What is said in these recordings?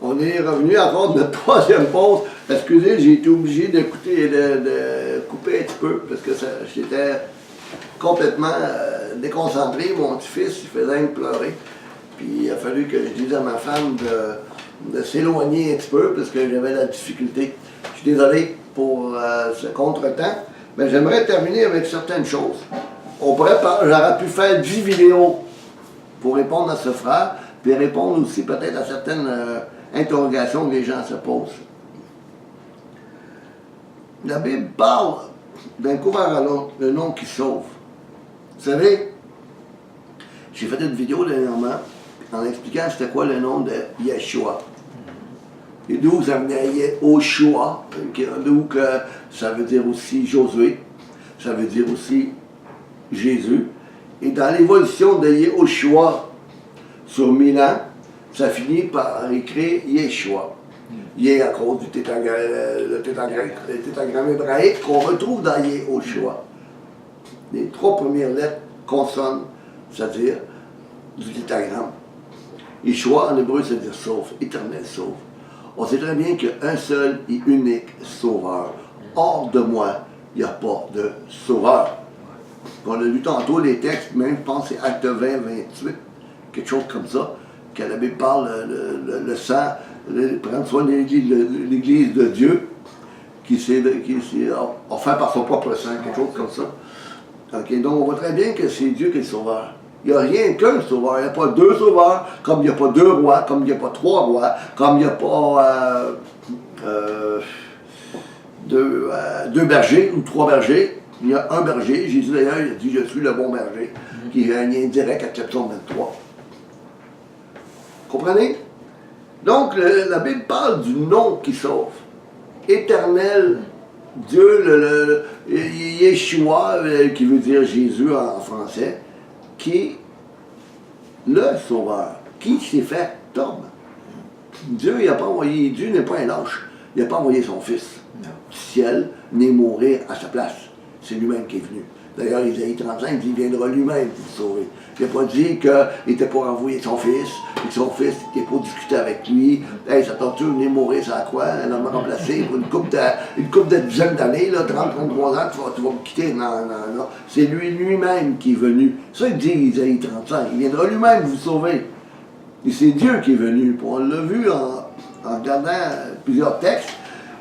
On est revenu encore de notre troisième pause. Excusez, j'ai été obligé de couper un petit peu parce que j'étais complètement déconcentré. Mon petit-fils, il faisait pleurer. Puis il a fallu que je dise à ma femme de s'éloigner un petit peu parce que j'avais la difficulté. Je suis désolé pour ce contretemps, mais j'aimerais terminer avec certaines choses. J'aurais pu faire 10 vidéos pour répondre à ce frère, puis répondre aussi peut-être à certaines interrogations que les gens se posent. La Bible parle d'un coureur à l'autre, le nom qui sauve. Vous savez, j'ai fait une vidéo dernièrement en expliquant c'était quoi le nom de Yeshua. Et d'où ça venait Yehoshua, d'où que ça veut dire aussi Josué, ça veut dire aussi Jésus. Et dans l'évolution de Yehoshua sur 1000 ans, ça finit par écrire Yeshua. Yé à cause du tétragramme hébraïque qu'on retrouve dans Yehoshua. Les 3 premières lettres consonnes, c'est-à-dire du tétragramme. Yeshua en hébreu, ça veut dire sauve, éternel sauve. On sait très bien qu'il y a un seul et unique sauveur. Hors de moi, il n'y a pas de sauveur. On a lu tantôt les textes, même je pense que c'est Acte 20, 28, quelque chose comme ça, que la Bible parle, le sang, prendre soin de l'Église de Dieu, qui s'est offert par son propre sang, quelque chose comme ça. Okay, donc on voit très bien que c'est Dieu qui est le sauveur. Il n'y a rien qu'un sauveur. Il n'y a pas 2 sauveurs, comme il n'y a pas 2 rois, comme il n'y a pas 3 rois, comme il n'y a pas 2 bergers ou 3 bergers. Il y a un berger. Jésus d'ailleurs, il a dit « Je suis le bon berger », qui est un lien direct avec le psaume 23. Comprenez? Donc, la Bible parle du nom qui sauve. Éternel Dieu, Yeshua, qui veut dire Jésus en français, qui est le sauveur, qui s'est fait homme. Dieu n'a pas envoyé, Dieu n'est pas un lâche. Il n'a pas envoyé son fils du ciel, ni mourir à sa place. C'est lui-même qui est venu. D'ailleurs, Isaïe 35 dit qu'il viendra lui-même pour vous sauver. Il n'a pas dit qu'il n'était pas envoyé son fils, et que son fils n'était pas discuté avec lui. Hey, ça tente-tu de venir mourir sur la croix, un homme remplacé pour une couple de dizaines d'années, 30-33 ans, tu vas me quitter. Non, non, non. C'est lui-même qui est venu. Ça, il dit Isaïe 35. Il viendra lui-même vous sauver. Et c'est Dieu qui est venu. Puis on l'a vu en regardant plusieurs textes.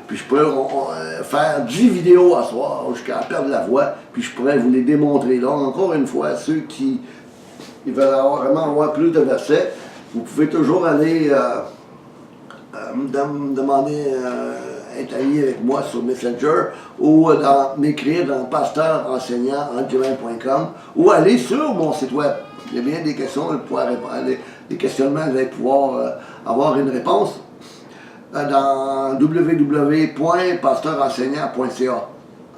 Puis je pourrais faire 10 vidéos à soir jusqu'à perdre la voix, puis je pourrais vous les démontrer. Donc, encore une fois, ceux qui veulent vraiment avoir plus de versets, vous pouvez toujours aller me demander être ami avec moi sur Messenger ou m'écrire dans pasteurenseignant@gmail.com ou aller sur mon site web. Il y a bien des questions, des questionnements, vous allez pouvoir avoir une réponse dans www.pasteurenseignant.ca.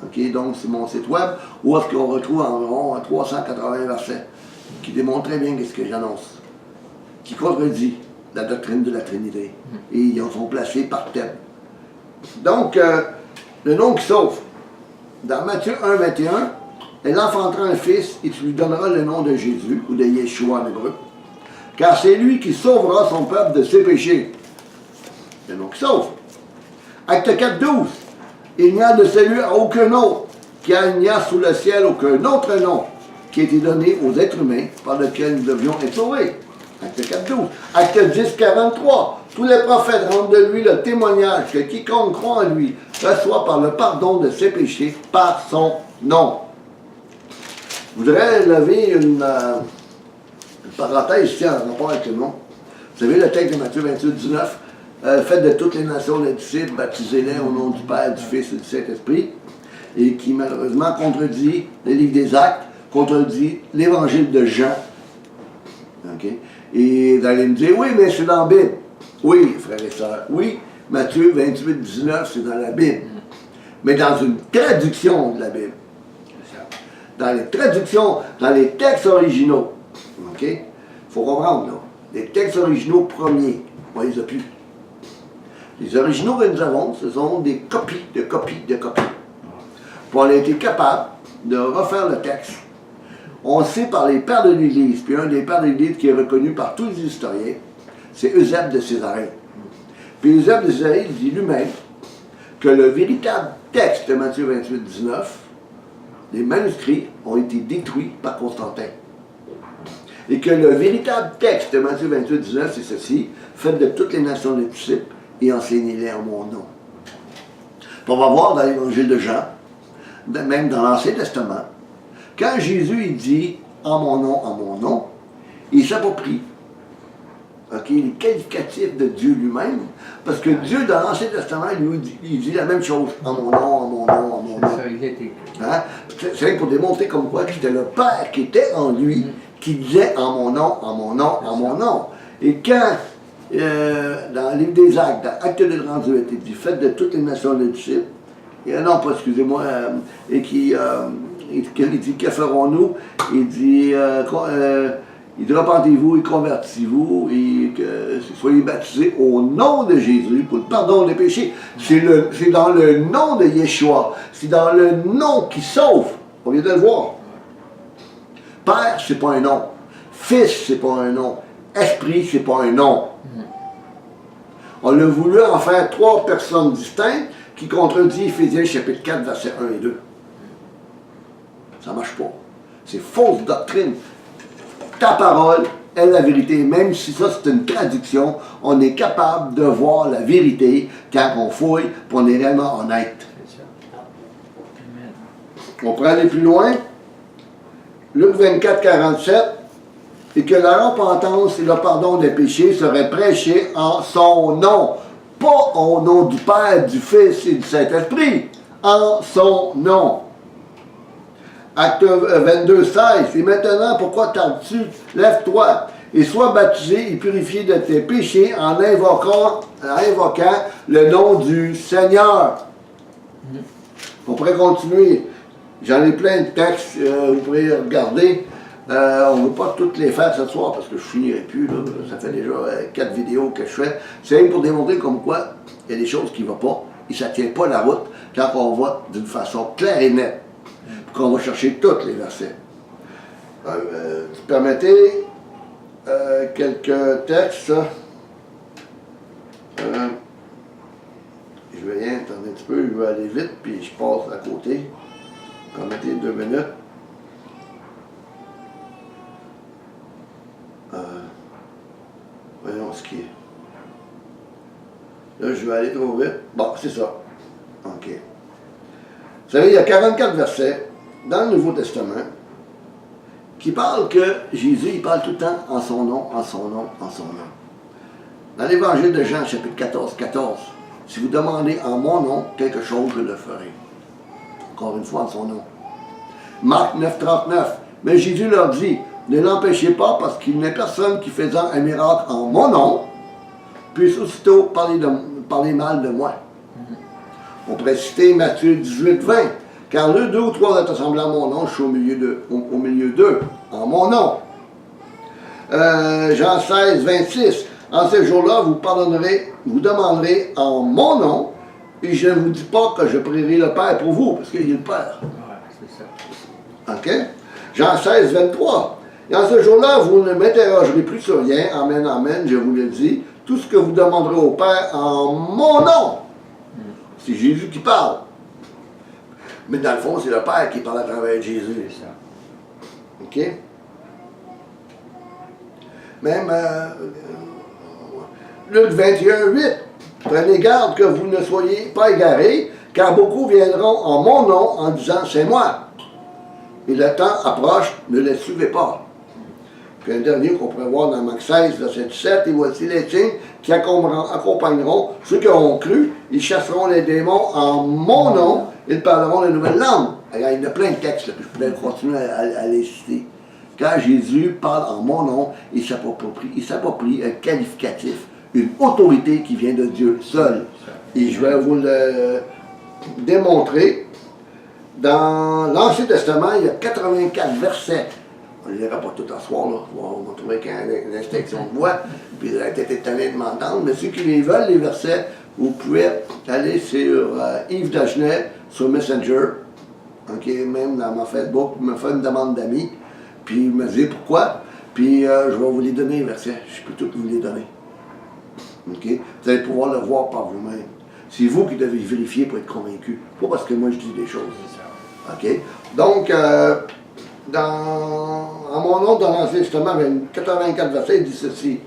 Okay, donc c'est mon site web où est-ce qu'on retrouve environ 380 versets qui démontrent très bien ce que j'annonce, qui contredit la doctrine de la Trinité. Et ils en sont placés par thème. Donc, le nom qui sauve. Dans Matthieu 1, 21, elle enfantera un fils et tu lui donneras le nom de Jésus, ou de Yeshua en hébreu, car c'est lui qui sauvera son peuple de ses péchés. Le nom qui sauve. Acte 4, 12. Il n'y a de salut à aucun autre, car il n'y a sous le ciel aucun autre nom qui a été donné aux êtres humains par lequel nous devions être sauvés. Acte 4, 12. Acte 10, 43. Tous les prophètes rendent de lui le témoignage que quiconque croit en lui reçoit par le pardon de ses péchés par son nom. Je voudrais lever une parenthèse ici en rapport avec le nom. Vous savez le texte de Matthieu 28, 19. Faites de toutes les nations les disciples, baptisez-les au nom du Père, du Fils et du Saint-Esprit, et qui malheureusement contredit le livre des Actes, contredit l'évangile de Jean. Okay? Et vous allez me dire, oui, mais c'est dans la Bible. Oui, frères et sœurs, oui, Matthieu 28, 19, c'est dans la Bible. Mais dans une traduction de la Bible. Dans les traductions, dans les textes originaux. OK? Il faut comprendre, là. Les textes originaux premiers, on les a plus. Les originaux que nous avons, ce sont des copies, de copies, de copies. Puis on a été capable de refaire le texte. On sait par les pères de l'Église, puis un des pères de l'Église qui est reconnu par tous les historiens, c'est Eusèbe de Césarée. Puis Eusèbe d'Isaïe dit lui-même que le véritable texte de Matthieu 28, 19, les manuscrits ont été détruits par Constantin. Et que le véritable texte de Matthieu 28, 19, c'est ceci: faites de toutes les nations des disciples et enseignez-les en mon nom. Puis on va voir dans l'évangile de Jean, même dans l'Ancien Testament, quand Jésus il dit en mon nom, il s'approprie les qualificatifs de Dieu lui-même, parce que Dieu dans l'Ancien Testament, il dit la même chose, en mon nom, en mon nom, en mon nom. Hein? C'est pour démontrer comme quoi que c'était le Père qui était en lui, qui disait en mon nom, en mon nom, en mon nom. Et quand, dans le livre des Actes, dans Actes de Grandieu, il dit faites de toutes les nations des disciples, et non, pas excusez-moi, et qui dit que ferons-nous? Il dit repentez-vous et convertissez-vous et que soyez baptisés au nom de Jésus pour le pardon des péchés. C'est dans le nom de Yeshua, c'est dans le nom qui sauve. On vient de le voir. Père, c'est pas un nom. Fils, c'est pas un nom. Esprit, c'est pas un nom. On a voulu en faire trois personnes distinctes qui contredit Éphésiens chapitre 4, versets 1 et 2. Ça marche pas. C'est fausse doctrine. Ta parole est la vérité. Même si ça c'est une traduction, on est capable de voir la vérité quand on fouille, puis on est réellement honnête. On pourrait aller plus loin. Luc 24, 47. Et que la repentance et le pardon des péchés seraient prêchés en son nom. Pas au nom du Père, du Fils et du Saint-Esprit. En son nom. Acte 22, 16. Et maintenant, pourquoi tardes-tu? Lève-toi et sois baptisé et purifié de tes péchés en invoquant le nom du Seigneur. On pourrait continuer. J'en ai plein de textes, vous pourrez regarder. On ne veut pas toutes les faire ce soir parce que je ne finirai plus. Là. Ça fait déjà 4 vidéos que je fais. C'est pour démontrer comme quoi il y a des choses qui ne vont pas et ça ne tient pas la route quand on va d'une façon claire et nette. Qu'on va chercher tous les versets. Tu permettez quelques textes. Je vais rien, attendez un petit peu, je vais aller vite, puis je passe à côté. Permettez 2 minutes. Voyons ce qui est. Là, je vais aller trop vite. Bon, c'est ça. OK. Vous savez, il y a 44 versets dans le Nouveau Testament qui parlent que Jésus, il parle tout le temps en son nom, en son nom, en son nom. Dans l'Évangile de Jean, chapitre 14, 14, si vous demandez en mon nom quelque chose, je le ferai. Encore une fois, en son nom. Marc 9, 39, mais Jésus leur dit, ne l'empêchez pas parce qu'il n'est personne qui faisant un miracle en mon nom puisse aussitôt parler mal de moi. On pourrait citer Matthieu 18, 20. Car deux ou trois êtes assemblés en mon nom, je suis au milieu d'eux, en mon nom. Jean 16, 26. En ces jours-là, vous demanderez en mon nom, et je ne vous dis pas que je prierai le Père pour vous, parce qu'il est le Père. Ouais, c'est ça. OK? Jean 16, 23. Et en ce jour-là, vous ne m'interrogerez plus sur rien. Amen, amen, je vous le dis. Tout ce que vous demanderez au Père en mon nom. C'est Jésus qui parle. Mais dans le fond, c'est le Père qui parle à travers Jésus. C'est ça. OK? Même Luc 21, 8. Prenez garde que vous ne soyez pas égarés, car beaucoup viendront en mon nom en disant c'est moi. Et le temps approche, ne les suivez pas. Puis un dernier qu'on pourrait voir dans Marc 16, verset 17, et voici les signes qui accompagneront ceux qui auront cru, ils chasseront les démons en mon nom, ils parleront de nouvelles langues. Alors, il y a plein de textes, là, puis je pourrais continuer à les citer. Quand Jésus parle en mon nom, il s'approprie un qualificatif, une autorité qui vient de Dieu seul. Et je vais vous le démontrer. Dans l'Ancien Testament, il y a 84 versets. On ne les lira pas tout à soir, là. On va trouver une inspection de voix, puis vous allez peut-être étonné de m'entendre, mais ceux qui les veulent, les versets, vous pouvez aller sur Yves Dagenet, sur Messenger, okay, même dans ma Facebook, me faire une demande d'amis, puis me dire pourquoi, puis je vais vous les donner, les versets. Je peux tous vous les donner. Okay? Vous allez pouvoir le voir par vous-même. C'est vous qui devez vérifier pour être convaincu. Pas parce que moi je dis des choses. OK? Donc, en mon nom, dans l'Ancien Testament, 84 versets, il dit ceci.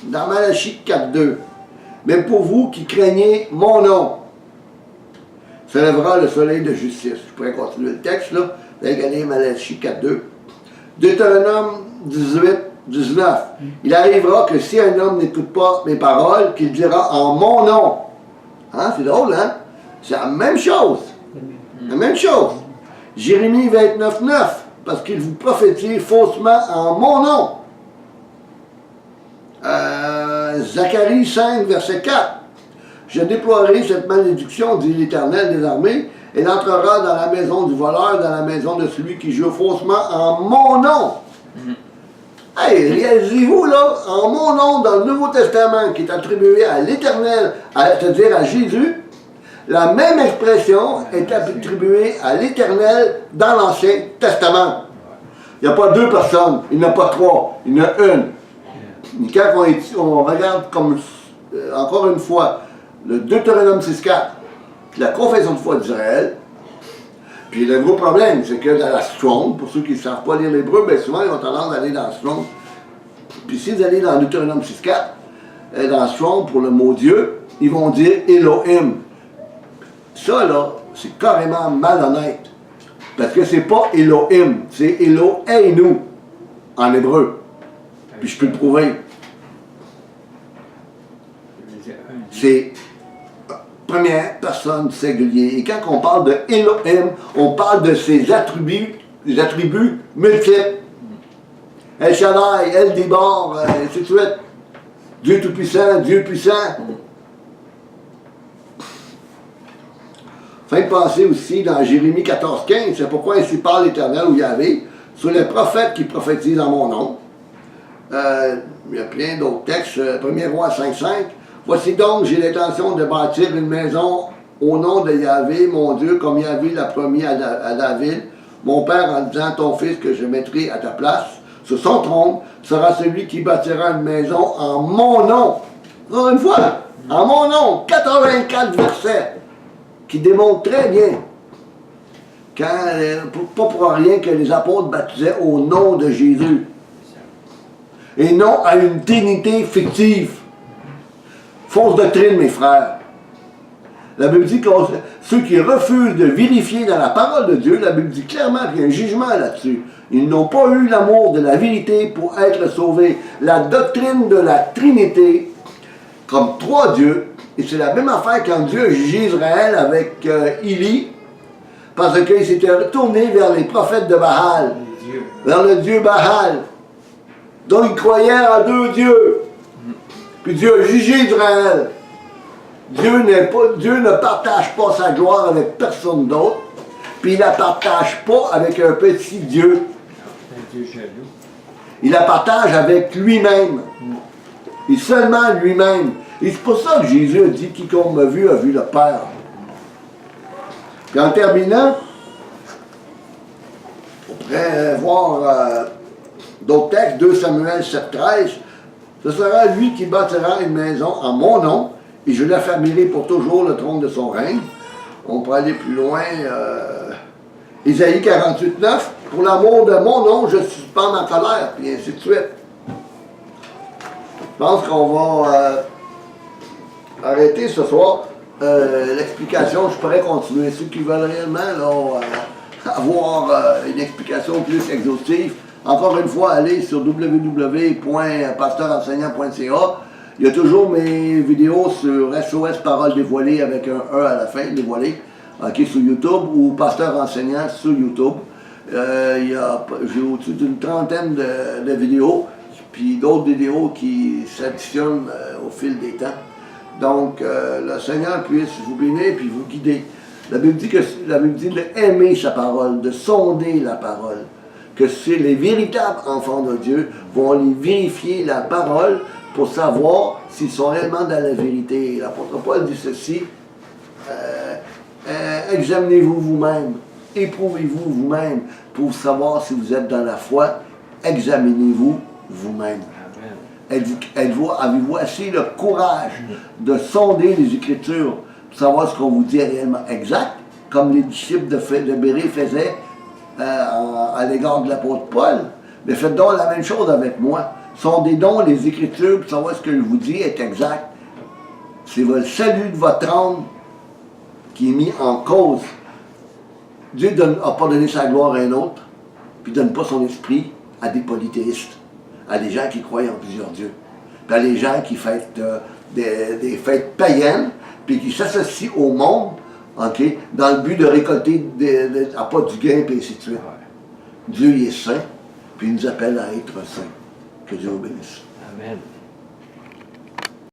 Dans Malachie 4.2, mais pour vous qui craignez mon nom, se lèvera le soleil de justice. Je pourrais continuer le texte, là. Vous allez gagner Malachie 4.2. Deutéronome 18.19. Il arrivera que si un homme n'écoute pas mes paroles, qu'il dira en mon nom. Hein? C'est drôle, hein? C'est la même chose. La même chose. Jérémie 29.9. Parce qu'il vous prophétise faussement en mon nom. Zacharie 5, verset 4. Je déploierai cette malédiction, dit l'Éternel des armées, et elle entrera dans la maison du voleur, dans la maison de celui qui joue faussement en mon nom. Hey, réalisez-vous, là, en mon nom, dans le Nouveau Testament, qui est attribué à l'Éternel, c'est-à-dire à Jésus, la même expression est attribuée à l'Éternel dans l'Ancien Testament. Il n'y a pas deux personnes, il n'y en a pas trois, il y en a une. Et quand on regarde comme, encore une fois, le Deutéronome 6.4, la confession de foi d'Israël, puis le gros problème, c'est que dans la Strong, pour ceux qui ne savent pas lire l'hébreu, bien souvent ils ont tendance à aller dans la Strong. Puis si vous allez dans Deutéronome 6.4, dans la Strong, pour le mot Dieu, ils vont dire Elohim. Ça, là, c'est carrément malhonnête. Parce que c'est pas Elohim, c'est Eloheinu en hébreu. Puis je peux le prouver. C'est première personne singulier. Et quand on parle de Elohim, on parle de ses attributs, des attributs multiples. El Shaddai, El Dibor, ainsi de suite. Dieu Tout-Puissant, Dieu Puissant. Fin de penser aussi dans Jérémie 14.15, c'est pourquoi ainsi parle l'Éternel ou Yahvé, sur les prophètes qui prophétisent en mon nom. Il y a plein d'autres textes. 1er roi 5.5. Voici donc, j'ai l'intention de bâtir une maison au nom de Yahvé, mon Dieu, comme Yahvé l'a promis à David, mon père, en disant, ton fils que je mettrai à ta place, sur son trône, sera celui qui bâtira une maison en mon nom. Encore une fois, en mon nom, 84 versets, qui démontrent très bien, pas pour rien que les apôtres baptisaient au nom de Jésus, et non à une trinité fictive. Fausse doctrine, mes frères. La Bible dit que ceux qui refusent de vérifier dans la parole de Dieu, la Bible dit clairement qu'il y a un jugement là-dessus. Ils n'ont pas eu l'amour de la vérité pour être sauvés. La doctrine de la Trinité, comme trois dieux, et c'est la même affaire quand Dieu a jugé Israël avec Élie, parce qu'il s'était retourné vers les prophètes de Baal, vers le dieu Baal. Donc il croyait en deux dieux. Puis Dieu a jugé Israël. Dieu ne partage pas sa gloire avec personne d'autre. Puis il ne la partage pas avec un petit Dieu. Un Dieu jaloux. Il la partage avec lui-même. Et seulement lui-même. Et c'est pour ça que Jésus a dit, quiconque m'a vu a vu le Père. Puis en terminant, on pourrait voir d'autres textes, 2 Samuel 7.13. Ce sera lui qui bâtira une maison en mon nom, et je l'affermirai pour toujours le trône de son règne. On peut aller plus loin. Ésaïe 48.9. Pour l'amour de mon nom, je suspends ma colère, puis ainsi de suite. Je pense qu'on va arrêter ce soir. L'explication, je pourrais continuer. Ceux qui veulent réellement là, avoir une explication plus exhaustive, encore une fois, allez sur www.pasteurenseignant.ca. Il y a toujours mes vidéos sur SOS Parole Dévoilée avec un E à la fin, dévoilée, sur YouTube, ou Pasteur Enseignant sur YouTube. J'ai au-dessus d'une trentaine de vidéos, puis d'autres vidéos qui s'additionnent au fil des temps. Donc, le Seigneur puisse vous bénir puis vous guider. La Bible dit d'aimer sa parole, de sonder la parole. Que c'est les véritables enfants de Dieu vont aller vérifier la parole pour savoir s'ils sont réellement dans la vérité. L'apôtre Paul dit ceci, examinez-vous vous-même, éprouvez-vous vous-même pour savoir si vous êtes dans la foi, examinez-vous vous-même. Elle dit, avez-vous assez le courage de sonder les Écritures pour savoir ce qu'on vous dit est réellement exact, comme les disciples de Bérée faisaient à l'égard de l'apôtre Paul? Mais faites donc la même chose avec moi. Sondez donc les Écritures pour savoir ce que je vous dis est exact. C'est le salut de votre âme qui est mis en cause. Dieu n'a pas donné sa gloire à un autre, puis ne donne pas son esprit à des polythéistes, à des gens qui croient en plusieurs dieux, puis à des gens qui fêtent des fêtes païennes, puis qui s'associent au monde, okay, dans le but de récolter pas du gain, puis ainsi de suite. Dieu il est saint, puis il nous appelle à être saints. Que Dieu vous bénisse. Amen.